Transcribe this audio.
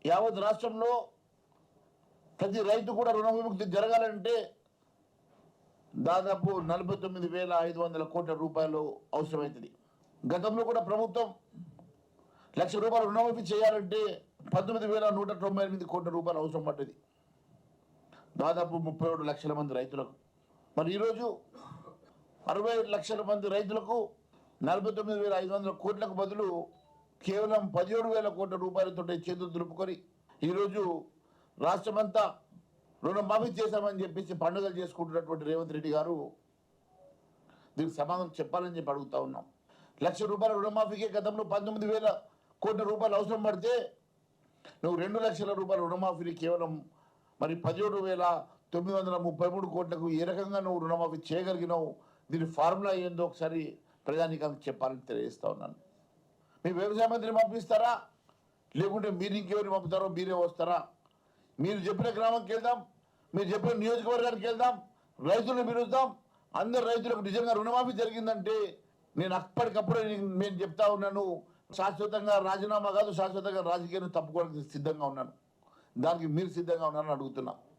యావత్ రాష్ట్రంలో ప్రతి రైతు కూడా రుణ విముక్తి జరగాలంటే దాదాపు 49,500 కోట్ల రూపాయలు అవసరమవుతుంది. గతంలో కూడా ప్రభుత్వం ₹1,00,000 రుణమాఫీ చేయాలంటే 19,198 కోట్ల రూపాయలు అవసరం పడ్డది, దాదాపు 37 లక్షల మంది రైతులకు. మరి ఈరోజు 60 లక్షల మంది రైతులకు 49,500 కోట్లకు బదులు కేవలం 17,000 కోట్ల రూపాయలతో చేతులు దులుపుకొని ఈరోజు రాష్ట్రమంతా రుణమాఫీ చేశామని చెప్పేసి పండుగలు చేసుకుంటున్నటువంటి రేవంత్ రెడ్డి గారు దీనికి సమాధానం చెప్పాలని చెప్పి అడుగుతా ఉన్నాం. ₹1,00,000 రుణమాఫీకే గతంలో 19,000 కోట్ల రూపాయలు అవసరం పడితే నువ్వు 2 లక్షల రూపాయల రుణమాఫీని కేవలం మరి 17,933 కోట్లకు ఏ రకంగా నువ్వు రుణమాఫీ చేయగలిగినావు? దీని ఫార్ములా ఏందో ఒకసారి ప్రజానీకానికి చెప్పాలని తెలియజేస్తా ఉన్నాను. మీ వ్యవసాయ మంత్రిని పంపిస్తారా, లేకుంటే మీరు ఇంకెవరిని పంపుతారో మీరే వస్తారా? మీరు చెప్పిన గ్రామంకి వెళ్దాం, మీరు చెప్పిన నియోజకవర్గానికి వెళ్దాం, రైతులను పిలుద్దాం. అందరు రైతులకు నిజంగా రుణమాఫీ జరిగిందంటే నేను అప్పటికప్పుడే నేను చెప్తా ఉన్నాను, శాశ్వతంగా రాజీనామా కాదు, శాశ్వతంగా రాజకీయాన్ని తప్పుకోవడానికి సిద్ధంగా ఉన్నాను. దానికి మీరు సిద్ధంగా ఉన్నారని అడుగుతున్నా.